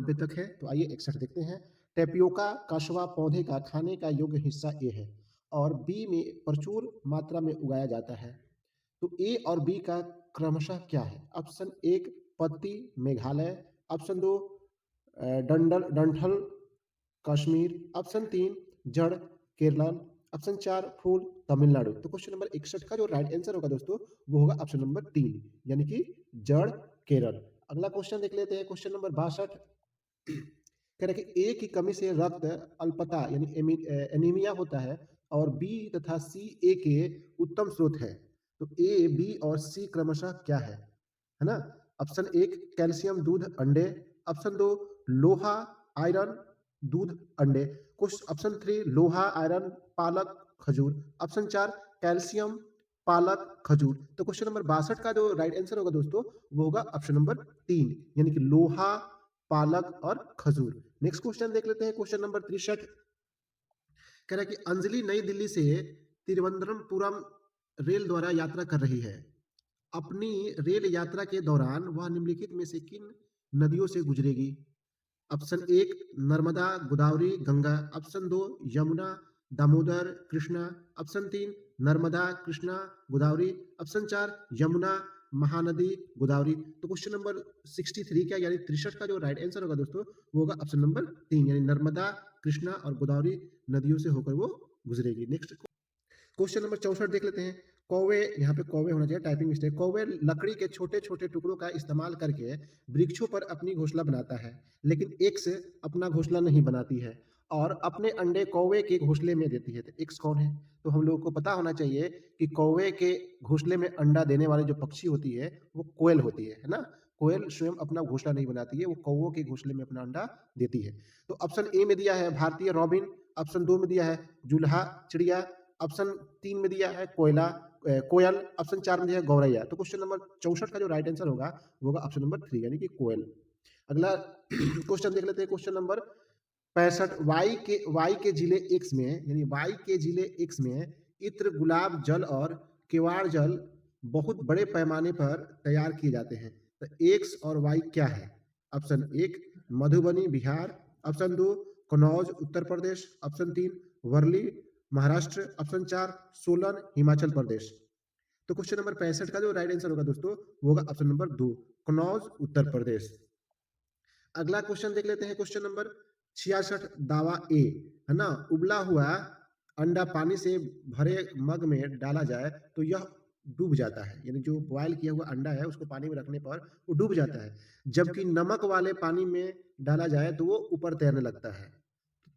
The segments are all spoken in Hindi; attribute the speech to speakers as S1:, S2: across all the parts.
S1: 90 तक है। तो आइए 61 देखते हैं। टेपियोका कशवा पौधे का खाने का योग्य हिस्सा ए है और बी में प्रचुर मात्रा में उगाया जाता है। तो ए और बी का क्रमशः क्या है? ऑप्शन 1 पत्ती मेघालय, ऑप्शन 2 डंठल कश्मीर, ऑप्शन 3 जड़ केरल, ऑप्शन 4 फूल तमिलनाडु। तो क्वेश्चन नंबर 61 का जो राइट आंसर होगा दोस्तों वो होगा ऑप्शन नंबर 3 यानी कि जड़ केरल। अगला क्वेश्चन देख लेते हैं क्वेश्चन नंबर 62। कह रहे कि ए की कमी से रक्त अल्पता यानी एनीमिया होता है और बी तथा सी ए के उत्तम स्रोत है। तो ए बी और सी क्रमशः क्या है ना? ऑप्शन 1 कैल्शियम दूध अंडे, ऑप्शन 2 लोहा आयरन दूध अंडे, कुछ ऑप्शन 3 लोहा आयरन पालक खजूर, ऑप्शन 4 कैल्शियम पालक खजूर। तो क्वेश्चन नंबर 62 का जो राइट आंसर होगा दोस्तों वो होगा ऑप्शन नंबर 3 यानी कि लोहा पालक और खजूर। नेक्स्ट क्वेश्चन देख लेते हैं क्वेश्चन नंबर 63। कह रहा है कि अंजलि नई दिल्ली से तिरुवनंतपुरम रेल द्वारा यात्रा कर रही है। अपनी रेल यात्रा के दौरान वह निम्नलिखित में से किन नदियों से गुजरेगी? Option 1 Narmada Godavari Ganga, option 2 Yamuna Damodar Krishna, option 3 Narmada Krishna Godavari, option 4 Yamuna Mahanadi Godavari. तो क्वेश्चन नंबर 63 क्या यानी 63 का जो राइट आंसर होगा दोस्तों वो होगा ऑप्शन नंबर 3 यानी नर्मदा कृष्णा और गोदावरी नदियों से होकर वो गुजरेगी। नेक्स्ट क्वेश्चन नंबर 64 देख लेते हैं। कौवे, यहाँ पे कौवे होना चाहिए, टाइपिंग मिस्टेक। कौवे लकड़ी के छोटे छोटे टुकड़ों का इस्तेमाल करके वृक्षों पर अपनी घोंसला बनाता है, लेकिन एक्स अपना घोंसला नहीं बनाती है और अपने अंडे कौवे के घोंसले में देती है। तो एक्स कौन है? तो हम लोगों को पता होना चाहिए कि कौवे के घोंसले में अंडा देने वाली जो पक्षी होती है वो कोयल होती है ना? कोयल स्वयं अपना घोंसला नहीं बनाती है, वो कौवों के घोंसले में अपना अंडा देती है। तो ऑप्शन ए में दिया है भारतीय रॉबिन, ऑप्शन 2 में दिया है जुल्हा चिड़िया, ऑप्शन 3 में दिया है कोयल, ऑप्शन 4 में दिया है गौरैया। तो क्वेश्चन नंबर 64 का जो राइट आंसर होगा वो होगा ऑप्शन नंबर 3 यानी कि कोयल। अगला क्वेश्चन देख लेते हैं क्वेश्चन नंबर 65। वाई के जिले एक्स में यानी वाई के जिले एक्स में इत्र गुलाब जल और केवाड़ जल बहुत बड़े पैमाने पर तैयार किए जाते हैं। तो एक्स और वाई क्या है? Option 1 Madhubani Bihar, option 2 Kannauj Uttar Pradesh, option 3 Worli Maharashtra, option 4 Solan Himachal Pradesh. तो क्वेश्चन नंबर 65 का जो राइट आंसर होगा दोस्तों वो होगा ऑप्शन नंबर 2 कन्नौज उत्तर प्रदेश। अगला क्वेश्चन देख लेते हैं क्वेश्चन नंबर 66 दावा ए है ना? उबला हुआ अंडा पानी से भरे मग में डाला जाए तो यह डूब जाता है, यानी जो बॉयल किया हुआ अंडा है उसको पानी में रखने पर वो डूब जाता है, जबकि नमक वाले पानी में डाला जाए तो वो ऊपर तैरने लगता है।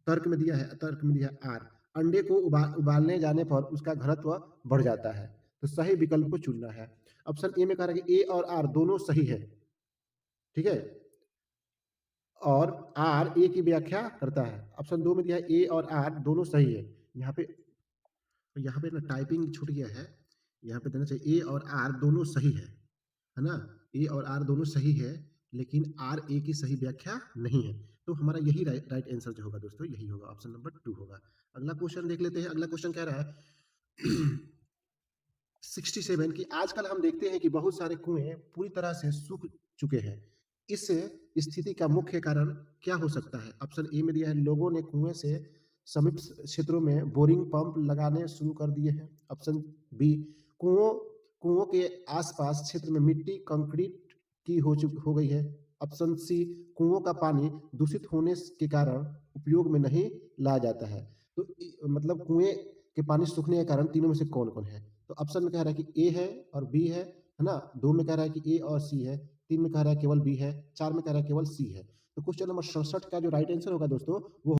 S1: तर्क में दिया है आर। अंडे को उबालने जाने पर उसका घनत्व बढ़ जाता है। तो सही विकल्प को चुनना है। ऑप्शन ए में कह रहा है कि ए और आर दोनों सही है, ठीक है, और आर ए की व्याख्या करता है। ऑप्शन 2 में दिया है ए और आर दोनों सही है। यहाँ पे ना टाइपिंग छूट गया है, यहाँ पे देना चाहिए ए और आर दोनों सही है ना? ए और आर दोनों सही है लेकिन आर ए की सही व्याख्या नहीं है। तो हमारा यही राइट आंसर जो होगा दोस्तों यही होगा, ऑप्शन नंबर 2 होगा। अगला क्वेश्चन देख लेते हैं। अगला क्वेश्चन कह रहा है 67 की आजकल हम देखते हैं कि बहुत सारे कुएं पूरी तरह से सूख चुके हैं। इस स्थिति का मुख्य कारण क्या हो सकता है? ऑप्शन ए में दिया है लोगों ने कुएं से समीप क्षेत्रों में बोरिंग पंप लगाने शुरू कर दिए हैं। ऑप्शन बी कुओं कुओं के आसपास क्षेत्र में मिट्टी कंक्रीट की हो गई है। ऑप्शन सी कुओं का पानी दूषित होने के कारण उपयोग में नहीं लाया जाता है। तो मतलब कुएं के पानी सूखने के कारण तीनों में से कौन कौन है? तो ऑप्शन में कह रहा है कि ए है और बी है ना? 2 में कह रहा है कि ए और सी है, 3 में कह रहा है केवल बी है, 4 में कह रहा है केवल सी है। तो क्वेश्चन नंबर 67 का जो राइट आंसर होगा दोस्तों वो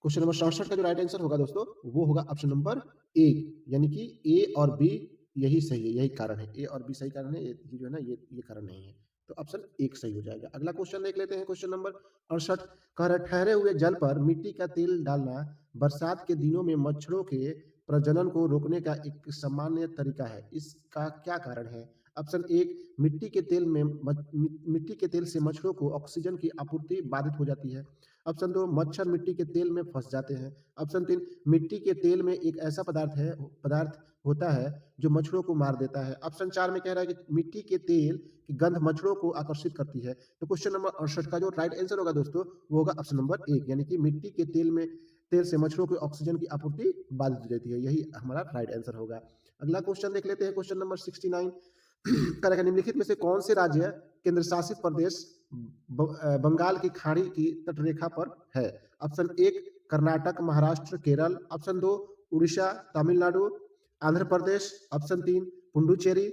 S1: क्वेश्चन नंबर 67 का जो राइट आंसर होगा दोस्तों वो होगा ऑप्शन नंबर ए यानी कि ए और बी यही सही है, यही कारण है। ए और बी सही कारण है, ये जो है ना ये कारण नहीं है। तो ऑप्शन 1 सही हो जाएगा। अगला क्वेश्चन देख लेते हैं क्वेश्चन नंबर 68। कह रहा है ठहरे हुए जल पर मिट्टी का तेल डालना बरसात के दिनों में मच्छरों के प्रजनन को रोकने का एक सामान्य तरीका है, इसका क्या कारण है? ऑप्शन 1 मिट्टी के तेल से मच्छरों को ऑक्सीजन की आपूर्ति बाधित हो जाती है। ऑप्शन 2 मच्छर मिट्टी के तेल में फँस जाते हैं। ऑप्शन 3 मिट्टी के तेल में एक ऐसा पदार्थ होता है जो मच्छरों को मार देता है। ऑप्शन 4 में कह रहा है कि मिट्टी के तेल की गंध मच्छरों को आकर्षित करती है। तो क्वेश्चन नंबर 68 का जो राइट आंसर होगा दोस्तों, वो होगा ऑप्शन नंबर 1, यानी कि मिट्टी के तेल से मच्छरों को ऑक्सीजन की आपूर्ति बाधित हो जाती है। यही हमारा राइट आंसर होगा। अगला क्वेश्चन देख लेते हैं, क्वेश्चन नंबर 69 करेगा निम्नलिखित में से कौन से राज्य केंद्र शासित प्रदेश बंगाल की खाड़ी की तटरेखा पर है? Option 1 Karnataka, Maharashtra, Kerala. Option 2 Orissa, Tamil Nadu, Andhra Pradesh. Option 3 Puducherry,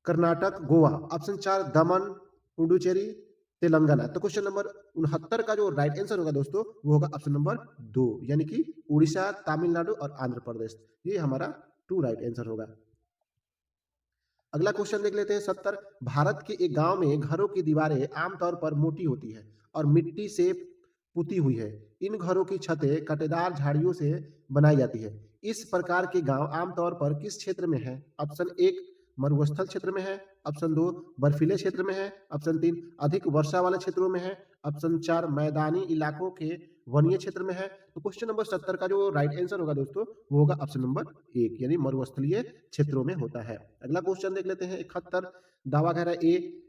S1: Karnataka, Goa. Option 4 दमन, पुडुचेरी, तेलंगाना। तो क्वेश्चन नंबर 69 का जो राइट आंसर होगा दोस्तों, वो होगा ऑप्शन नंबर 2, यानी कि उड़ीसा, तमिलनाडु और आंध्र प्रदेश। ये हमारा 2 राइट आंसर होगा। अगला क्वेश्चन देख लेते हैं 70। भारत के एक गांव में घरों की दीवारें आमतौर पर मोटी होती है और मिट्टी से पुती हुई है। इन घरों की छतें कटेदार झाड़ियों से बनाई जाती है। इस प्रकार के गांव आमतौर पर किस क्षेत्र में है? ऑप्शन 1 मरुस्थल क्षेत्र में है। ऑप्शन 2 बर्फीले क्षेत्र में है। ऑप्शन 3 अधिक वर्षा वाले क्षेत्रों में है। ऑप्शन 4 मैदानी इलाकों के वनीय क्षेत्र में है। तो क्वेश्चन नंबर 70 का जो राइट आंसर होगा दोस्तों, वो होगा ऑप्शन नंबर 1, यानी मरुस्थलीय क्षेत्रों में होता है। अगला क्वेश्चन देख लेते हैं 71। दावा कह रहा है ए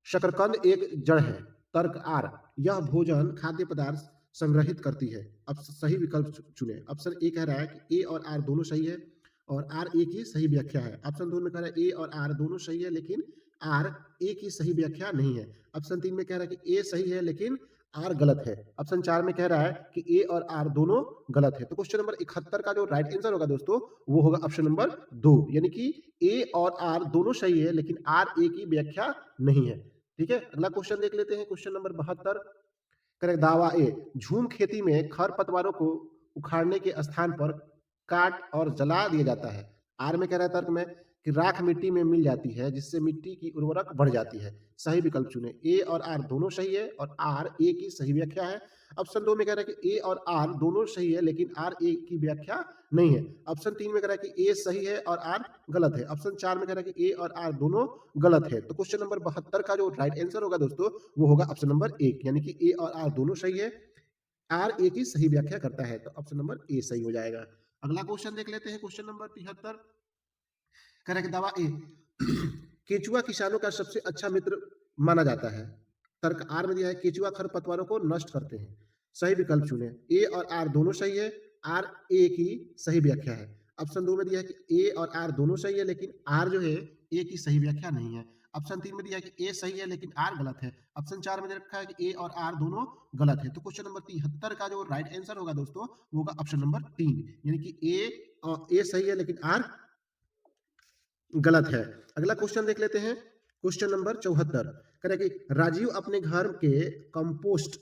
S1: शकरकंद एक जड़ है। तर्क आर यह भोजन खाद्य पदार्थ संग्रहित करती है। अब सही विकल्प चुने। ऑप्शन ए कह रहा है कि ए और आर दोनों सही है और आर ए की सही व्याख्या है। ऑप्शन 2 में कह रहा है ए और आर दोनों सही है लेकिन आर ए की सही व्याख्या नहीं है। ऑप्शन 3 में कह रहा है कि ए सही है लेकिन आर गलत है। ऑप्शन 4 में कह रहा है कि ए और आर दोनों गलत है। तो क्वेश्चन नंबर 71 का जो राइट आंसर होगा दोस्तों, वो होगा ऑप्शन नंबर 2, यानी कि ए और आर दोनों सही है लेकिन आर ए की व्याख्या नहीं है। ठीक है, अगला क्वेश्चन देख लेते हैं, क्वेश्चन नंबर 72। करेक्ट दावा ए झूम खेती में खरपतवारों को उखाड़ने के स्थान पर काट और जला दिया जाता है। आर में कह रहा है तर्क में कि राख मिट्टी में मिल जाती है जिससे मिट्टी की उर्वरक बढ़ जाती है। सही विकल्प चुने। ए और आर दोनों सही है और आर ए की सही व्याख्या है। ऑप्शन 2 में कह रहा है कि ए और आर दोनों सही है लेकिन आर ए की व्याख्या नहीं है। ऑप्शन 3 में कह रहा है कि ए सही है और आर गलत है। ऑप्शन 4 में कह रहा है कि ए और आर दोनों गलत है। तो क्वेश्चन नंबर 72 का जो राइट आंसर होगा दोस्तों, वो होगा ऑप्शन नंबर 1, यानी कि ए और आर दोनों सही है, आर ए की सही व्याख्या करता है। तो ऑप्शन नंबर ए सही हो जाएगा। अगला क्वेश्चन देख लेते हैं, क्वेश्चन नंबर 73। करेक्ट दावा ए केचुआ किसानों का सबसे अच्छा मित्र माना जाता है। तर्क आर में दिया है केचुआ खरपतवारों को नष्ट करते हैं। सही विकल्प चुने। ए और आर दोनों सही है, आर ए की सही व्याख्या है। ऑप्शन 2 में दिया है कि ए और आर दोनों सही है लेकिन आर जो है ए की सही व्याख्या नहीं है। ऑप्शन 3 में दिया है कि ए सही है लेकिन आर गलत है। ऑप्शन 4 में दे रखा है कि ए और आर दोनों गलत है। तो क्वेश्चन नंबर 73 का जो राइट आंसर होगा दोस्तों, वो होगा ऑप्शन नंबर 3, यानी कि ए सही है लेकिन आर गलत है। अगला क्वेश्चन देख लेते हैं, क्वेश्चन नंबर 74। कह रहा है कि राजीव अपने घर के कंपोस्ट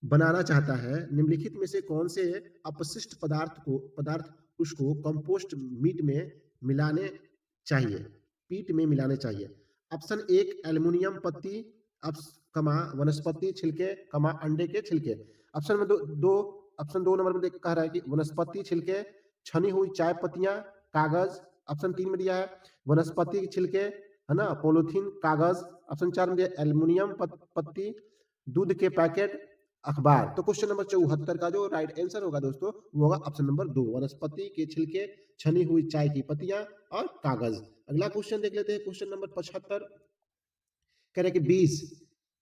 S1: बनाना चाहता है। निम्नलिखित में से कौन से अपशिष्ट पदार्थ उसको कंपोस्ट मीट में मिलाने चाहिए पीट में मिलाने चाहिए? ऑप्शन 1 एल्युमिनियम पत्ती, वनस्पति छिलके, अंडे के छिलके। ऑप्शन में दो ऑप्शन 2 नंबर में कह रहा है कि वनस्पति छिलके, छनी हुई चाय पत्तियां, कागज। ऑप्शन 3 में दिया है वनस्पति के छिलके, है ना, पॉलीथीन, कागज। ऑप्शन 4 में दिया एल्युमिनियम पत्ती, दूध के पैकेट, अखबार। तो क्वेश्चन नंबर 74 का जो राइट आंसर होगा दोस्तों, वो होगा ऑप्शन नंबर 2 वनस्पति के छिलके, छनी हुई चाय की पत्तियां और कागज। अगला क्वेश्चन देख लेते हैं, क्वेश्चन नंबर 75। कह रहे कि 20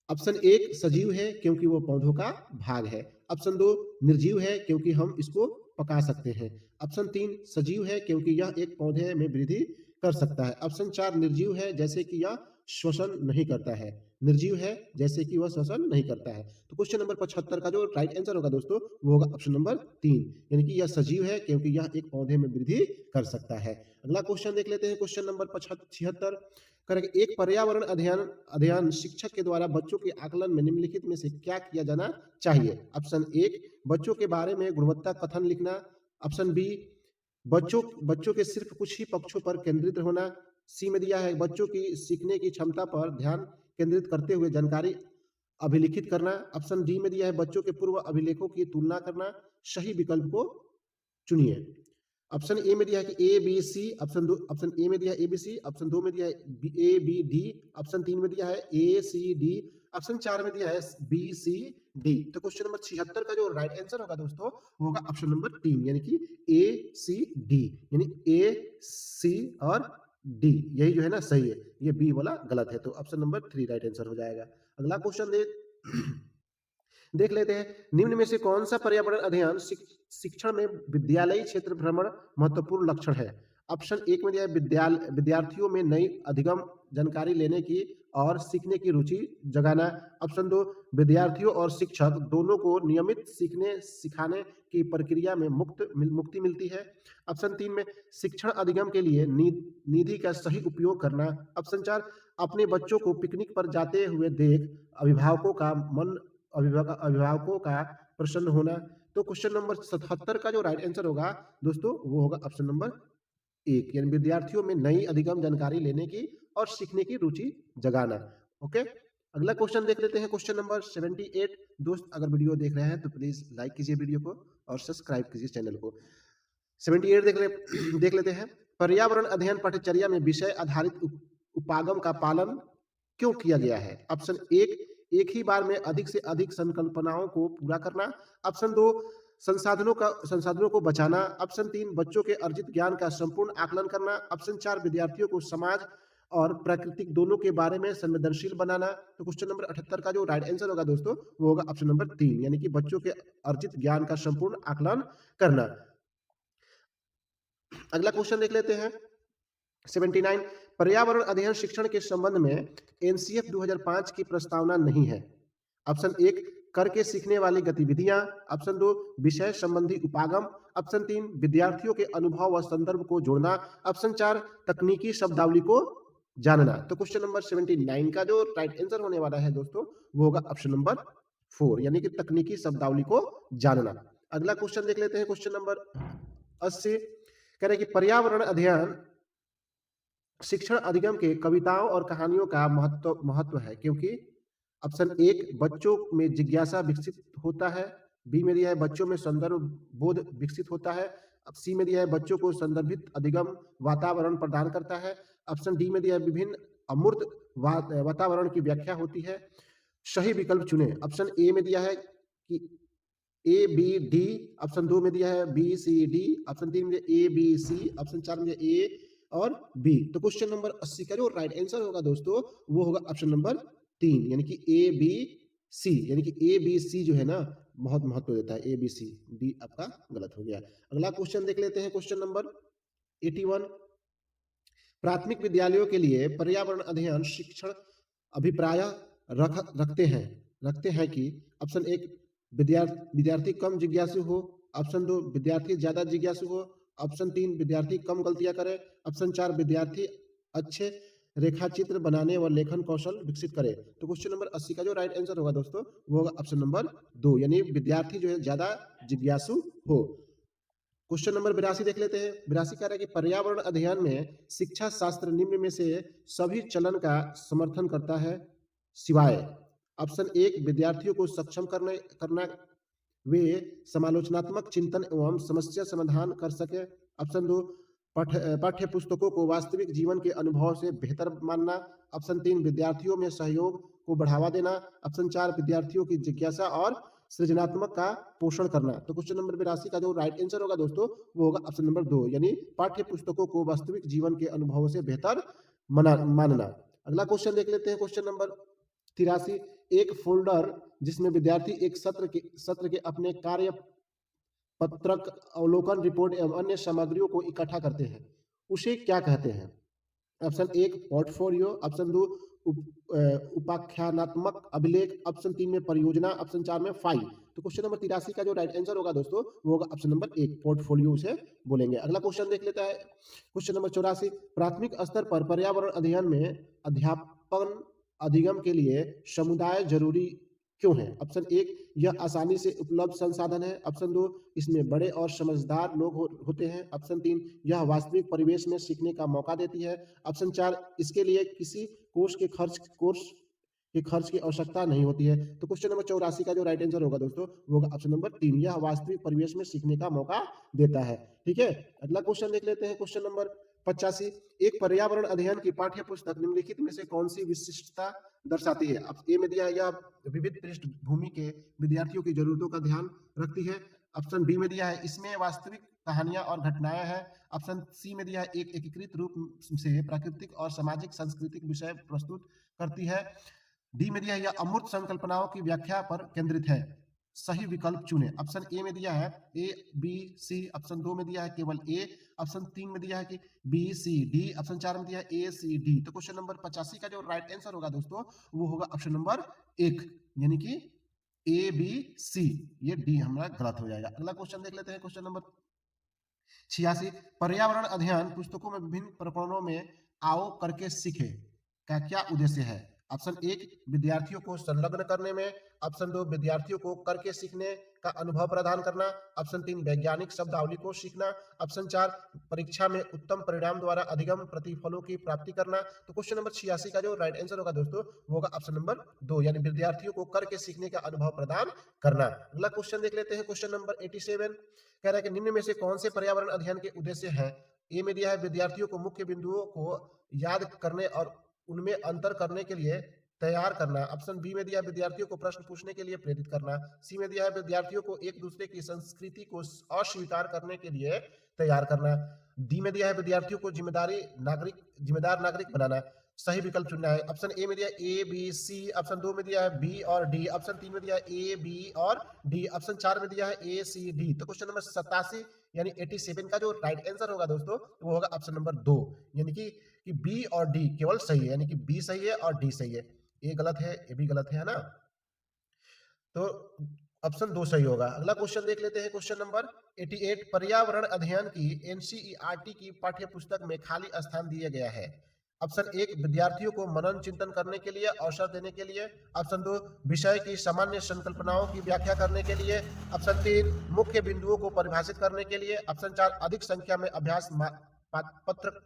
S1: ऑप्शन 1 सजीव है क्योंकि वो पौधों का भाग है। ऑप्शन 2 निर्जीव है क्योंकि हम इसको पका सकते हैं। ऑप्शन 3 सजीव है क्योंकि यह एक पौधे में वृद्धि कर सकता है। ऑप्शन 4 निर्जीव है जैसे कि यह श्वसन नहीं करता है। निर्जीव है जैसे कि वह श्वसन नहीं करता है। तो क्वेश्चन नंबर 75 का जो राइट आंसर होगा दोस्तों, वो होगा ऑप्शन नंबर 3, यानी कि यह सजीव है क्योंकि यह एक पौधे में वृद्धि कर सकता है। अगला क्वेश्चन देख लेते हैं, क्वेश्चन नंबर 76। करेक्ट एक पर्यावरण अध्ययन शिक्षक के द्वारा बच्चों के आकलन में निम्नलिखित में से क्या किया जाना चाहिए? ऑप्शन 1 बच्चों के बारे में गुणवत्ता कथन लिखना। ऑप्शन बी बच्चों के सिर्फ कुछ ही पक्षों पर केंद्रित होना। सी में दिया है बच्चों की सीखने की क्षमता पर ध्यान केंद्रित करते हुए जानकारी अभिलिखित करना। ऑप्शन डी में दिया है बच्चों के पूर्व अभिलेखों की तुलना करना। सही विकल्प को चुनिए। ऑप्शन ए में दिया है कि A B C, option A में दिया है ए बी सी, ऑप्शन 2 में दिया है ए बी डी, ऑप्शन 3 में दिया है ए सी डी, ऑप्शन 4 में दिया है बी, सी, डी। तो क्वेश्चन नंबर 76 का जो राइट आंसर होगा दोस्तों, वो होगा ऑप्शन नंबर 3 यानी कि ए, सी, डी। यानी ए, सी और डी, यही जो है ना सही है, ये बी वाला गलत है। तो ऑप्शन नंबर 3 राइट आंसर हो जाएगा। अगला क्वेश्चन देख लेते हैं। निम्न में से कौन सा पर्यावरण अध्ययन शिक्षण में विद्यालयी क्षेत्र भ्रमण महत्वपूर्ण लक्षण है? ऑप्शन 1 में दिया है विद्यार्थियों में नई अधिगम जानकारी लेने की और सीखने की रुचि जगाना। ऑप्शन 2, विद्यार्थियों और शिक्षक दोनों को नियमित सीखने सिखाने की प्रक्रिया में मुक्ति मिलती है। ऑप्शन 3 में शिक्षण अधिगम के लिए निधि का सही उपयोग करना। ऑप्शन 4, अपने बच्चों को पिकनिक पर जाते हुए देख अभिभावकों का प्रसन्न होना। तो क्वेश्चन नंबर 77 का जो राइट आंसर होगा दोस्तों, वो होगा ऑप्शन नंबर 1 यानी विद्यार्थियों में नई अधिगम जानकारी लेने की और सीखने की रुचि जगाना। ओके, अगला क्वेश्चन देख लेते हैं। Question number 78। दोस्त अगर वीडियो देख रहे हैं तो प्लीज लाइक कीजिए वीडियो को और सब्सक्राइब कीजिए चैनल को। 78 देख लेते हैं। पर्यावरण अध्ययन पाठ्यचर्या में विषय आधारित उपागम का पालन क्यों किया गया है? ऑप्शन 1, एक ही बार में अधिक से अधिक संकल्पनाओं को पूरा करना। ऑप्शन 2, संसाधनों को बचाना। ऑप्शन 3, बच्चों के अर्जित ज्ञान का संपूर्ण आकलन करना। ऑप्शन 4, विद्यार्थियों को समाज और प्राकृतिक दोनों के बारे में संवेदनशील बनाना। तो क्वेश्चन नंबर 78 का जो राइट आंसर होगा दोस्तों, वो होगा ऑप्शन नंबर 3 यानी कि बच्चों के अर्जित ज्ञान का संपूर्ण आकलन करना। अगला क्वेश्चन देख लेते हैं। 79, पर्यावरण अध्ययन शिक्षण के संबंध में एनसीएफ 2005 की प्रस्तावना नहीं है। ऑप्शन 1, करके सीखने वाली गतिविधियां। ऑप्शन 2, विषय संबंधी उपागम। ऑप्शन 3, विद्यार्थियों के अनुभव व संदर्भ को जोड़ना। ऑप्शन 4, तकनीकी शब्दावली को जानना। तो क्वेश्चन नंबर 79 का जो राइट आंसर होने वाला है दोस्तों, वो होगा ऑप्शन नंबर 4 यानी कि तकनीकी शब्दावली को जानना। अगला क्वेश्चन देख लेते हैं। क्वेश्चन नंबर 80 कह रहे हैं कि पर्यावरण अध्ययन शिक्षण अधिगम के कविताओं और कहानियों का महत्व है क्योंकि ऑप्शन 1, बच्चों में जिज्ञासा विकसित होता है। बी में दिया है बच्चों में संदर्भ बोध विकसित होता है। अब सी में दिया है बच्चों को संदर्भित अधिगम वातावरण प्रदान करता है। ऑप्शन डी में दिया है विभिन्न अमूर्त वातावरण की व्याख्या होती है। सही विकल्प चुने। ऑप्शन ए में दिया है कि ए बी डी। ऑप्शन 2 में दिया है बी सी डी। ऑप्शन 3 में ए बी सी। ऑप्शन 4 में दिया ए और बी। तो क्वेश्चन नंबर 80 का जो राइट आंसर होगा दोस्तों, वो होगा ऑप्शन नंबर 3 यानी कि ए बी सी। यानी कि ए बी सी जो है ना बहुत महत्व देता है, ए बी सी। डी आपका गलत हो गया। अगला क्वेश्चन देख लेते हैं। क्वेश्चन नंबर 81, प्राथमिक विद्यालयों के लिए पर्यावरण अध्ययन शिक्षण अभिप्राय रखते हैं कि ऑप्शन 1, विद्यार्थी कम जिज्ञासु हो। ऑप्शन 2, विद्यार्थी ज्यादा जिज्ञासु हो। ऑप्शन 3, विद्यार्थी कम गलतियां करे। ऑप्शन 4, विद्यार्थी अच्छे रेखा चित्र बनाने व लेखन कौशल विकसित करे। तो क्वेश्चन नंबर 80 का जो राइट आंसर होगा दोस्तों, वो होगा ऑप्शन नंबर 2 यानी विद्यार्थी जो है ज्यादा जिज्ञासु हो। क्वेश्चन नंबर 82 देख लेते हैं। 82 कह रहा है कि पर्यावरण अध्ययन में शिक्षा शास्त्र निम्न में से सभी चलन का समर्थन करता है सिवाय ऑप्शन 1, विद्यार्थियों को सक्षम करना वे समालोचनात्मक चिंतन एवं समस्या समाधान कर सके। ऑप्शन 2, पाठ्य पुस्तकों को वास्तविक जीवन के अनुभव से बेहतर मानना। ऑप्शन 3, विद्यार्थियों में सहयोग को बढ़ावा देना। ऑप्शन 4, विद्यार्थियों की जिज्ञासा और सृजनात्मक का पोषण करना। तो क्वेश्चन नंबर 82 का जो राइट आंसर होगा दोस्तों, वो होगा ऑप्शन नंबर 2 यानी पाठ्य पुस्तकों को वास्तविक जीवन के अनुभवों से बेहतर मानना। अगला क्वेश्चन देख लेते हैं। क्वेश्चन नंबर 83, एक फोल्डर जिसमें विद्यार्थी एक सत्र के अपने कार्य पत्रक, अवलोकन रिपोर्ट एवं अन्य सामग्रियों को इकट्ठा करते हैं, उसे क्या कहते हैं? Option 1, portfolio. ऑप्शन 2, उपाख्यानात्मक अभिलेख। ऑप्शन 3 में परियोजना। ऑप्शन 4 में फाइल। तो क्वेश्चन नंबर 83 का जो राइट आंसर होगा दोस्तों, वो होगा ऑप्शन नंबर 1, पोर्टफोलियो उसे बोलेंगे। अगला क्वेश्चन देख लेता है। क्वेश्चन नंबर 84, प्राथमिक स्तर पर पर्यावरण अध्ययन में अध्यापन अधिगम के लिए समुदाय जरूरी क्यों है? ऑप्शन 1, यह आसानी से उपलब्ध संसाधन है। ऑप्शन 2, इसमें बड़े और समझदार लोग होते हैं। ऑप्शन 3, यह वास्तविक परिवेश में सीखने का मौका देती है। ऑप्शन 4, इसके लिए किसी कोर्स के खर्च की आवश्यकता नहीं होती है। तो क्वेश्चन नंबर 84 का जो राइट आंसर होगा दोस्तों, वो होगा ऑप्शन नंबर 3, यह वास्तविक परिवेश में सीखने का मौका देता है। ठीक है, अगला क्वेश्चन देख लेते हैं। क्वेश्चन नंबर 85 एक पर्यावरण अध्ययन की पाठ्य पुस्तक निम्नलिखित में से कौन सी विशिष्टता दर्शाती है? अब ए में दिया है, यह विविध पृष्ठभूमि के विद्यार्थियों की जरूरतों का ध्यान रखती है। ऑप्शन बी में दिया है, इसमें वास्तविक कहानियां और घटनाएं हैं। ऑप्शन सी में दिया है, एक एकीकृत रूप से प्राकृतिक और सामाजिक सांस्कृतिक विषय प्रस्तुत करती है। डी में दिया है, यह अमूर्त संकल्पनाओं की व्याख्या पर केंद्रित है। सही विकल्प चुने। ऑप्शन ए में दिया है ए बी सी, ऑप्शन 2 में दिया है केवल ए, ऑप्शन 3 में दिया है कि बी सी डी, ऑप्शन 4 में दिया है ए सी डी। तो क्वेश्चन नंबर 85 का जो राइट आंसर होगा दोस्तों, वो होगा ऑप्शन नंबर 1, यानी कि ए बी सी। ये डी हमारा गलत हो जाएगा। अगला क्वेश्चन देख लेते हैं, क्वेश्चन नंबर 86 पर्यावरण अध्ययन पुस्तकों में विभिन्न प्रकरणों में आओ करके सीखे का क्या उद्देश्य है? ऑप्शन 1 विद्यार्थियों को संलग्न करने में, ऑप्शन 2 विद्यार्थियों को करके सीखने का अनुभव प्रदान करना, ऑप्शन 3 वैज्ञानिक शब्दावली को सीखना, ऑप्शन 4 परीक्षा में उत्तम परिणाम द्वारा अधिगम प्रतिफलों की प्राप्ति करना। तो क्वेश्चन नंबर 86 का जो राइट आंसर होगा दोस्तों, वो होगा ऑप्शन नंबर 2, यानी विद्यार्थियों को करके सीखने का अनुभव प्रदान करना। अगला क्वेश्चन देख लेते हैं, क्वेश्चन नंबर 87 कह रहा है कि निम्न में से कौन से पर्यावरण अध्ययन के उद्देश्य हैं? ए में दिया है विद्यार्थियों को मुख्य बिंदुओं को याद करने और उनमें अंतर करने के लिए तैयार करना, ऑप्शन बी में दिया है विद्यार्थियों को प्रश्न पूछने के लिए प्रेरित करना, सी में दिया है विद्यार्थियों को एक दूसरे की संस्कृति को अस्वीकार करने के लिए तैयार करना, डी में दिया है विद्यार्थियों को जिम्मेदार नागरिक बनाना। सही विकल्प चुनना है। ऑप्शन ए में दिया है ए बी सी, ऑप्शन 2 में दिया है बी और डी, ऑप्शन 3 में दिया है ए बी और डी, ऑप्शन 4 में दिया है ए सी डी। तो क्वेश्चन नंबर 87 यानी 87 का जो राइट आंसर होगा दोस्तों, वो होगा ऑप्शन नंबर 2, यानी कि बी और डी केवल सही है, यानी कि बी सही है और डी सही है। ए गलत है, ए भी गलत है ना, तो ऑप्शन 2 सही होगा। अगला क्वेश्चन देख लेते हैं, क्वेश्चन नंबर 88 पर्यावरण अध्ययन की एनसीईआरटी की पाठ्य पुस्तक में खाली स्थान दिया गया है। ऑप्शन 1 विद्यार्थियों को मनन चिंतन करने के लिए अवसर देने के लिए, ऑप्शन 2 विषय की सामान्य संकल्पनाओं की व्याख्या करने के लिए, ऑप्शन 3 मुख्य बिंदुओं को परिभाषित करने के लिए, ऑप्शन 4 अधिक संख्या में अभ्यास पत्र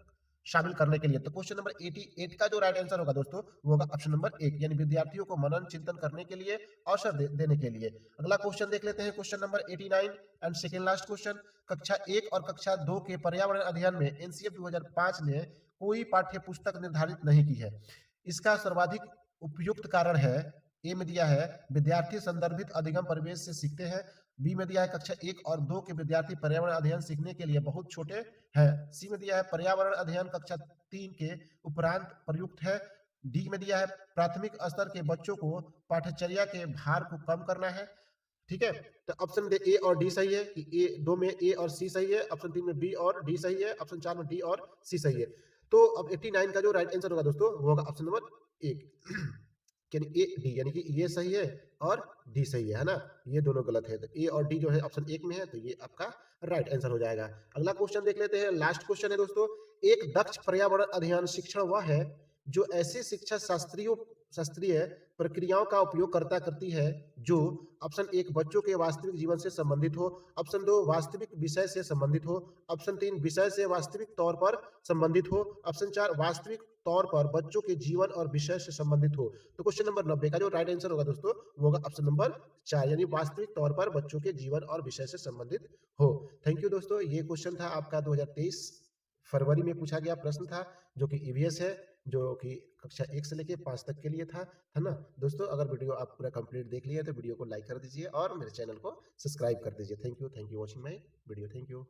S1: शामिल करने के लिए। तो क्वेश्चन नंबर 88 का जो राइट आंसर होगा दोस्तों, वो होगा ऑप्शन नंबर 1, यानी विद्यार्थियों को मनन चिंतन करने के लिए अवसर देने के लिए। अगला क्वेश्चन देख लेते हैं, question number 89 and second last question. कक्षा 1 और कक्षा 2 के पर्यावरण अध्ययन में एनसीएफ 2005 ने कोई पाठ्य पुस्तक निर्धारित नहीं की है। इसका सर्वाधिक उपयुक्त कारण है, ए में दिया है विद्यार्थी संदर्भित अधिगम परिवेश से सीखते हैं, बी में दिया है कक्षा 1 और 2 के विद्यार्थी पर्यावरण अध्ययन सीखने के लिए बहुत छोटे हैं, सी में दिया है पर्यावरण अध्ययन कक्षा 3 के उपरांत प्रयुक्त है, डी में दिया है प्राथमिक स्तर के बच्चों को पाठ्यचर्या के भार को कम करना है। ठीक है, तो ऑप्शन ए और डी सही है कि ए 2 में ए और सी सही है, ऑप्शन 3 में बी और डी सही है, ऑप्शन 4 में डी और सी सही है। तो अब 89 का जो राइट आंसर होगा दोस्तों, वो होगा ऑप्शन नंबर 1, यानी ए डी, यानी कि ये सही है और डी सही है ना, ये दोनों गलत है। तो ए और डी जो है ऑप्शन 1 में है, तो ये आपका राइट आंसर हो जाएगा। अगला क्वेश्चन देख लेते हैं, लास्ट क्वेश्चन है दोस्तों। एक दक्ष पर्यावरण अध्ययन शिक्षण वह है जो ऐसे शिक्षा शास्त्रीय प्रक्रियाओं का उपयोग करती है जो ऑप्शन 1 बच्चों के वास्तविक जीवन से संबंधित हो, ऑप्शन 2 वास्तविक विषय से संबंधित हो, ऑप्शन 3 विषय से वास्तविक तौर पर संबंधित हो, ऑप्शन 4 वास्तविक तौर पर बच्चों के जीवन और विषय से संबंधित हो। तो क्वेश्चन नंबर 90 का जो राइट आंसर होगा दोस्तों, वो होगा ऑप्शन नंबर 4, यानी वास्तविक तौर पर बच्चों के जीवन और विषय से संबंधित हो। थैंक यू दोस्तों, ये क्वेश्चन था आपका 2023 फरवरी में पूछा गया प्रश्न था, जो कि ईवीएस है, जो कि कक्षा 1 से लेके 5 तक के लिए था, है ना दोस्तों। अगर वीडियो आप पूरा कंप्लीट देख लिए तो वीडियो को लाइक कर दीजिए और मेरे चैनल को सब्सक्राइब कर दीजिए। Thank you watching my video, thank you.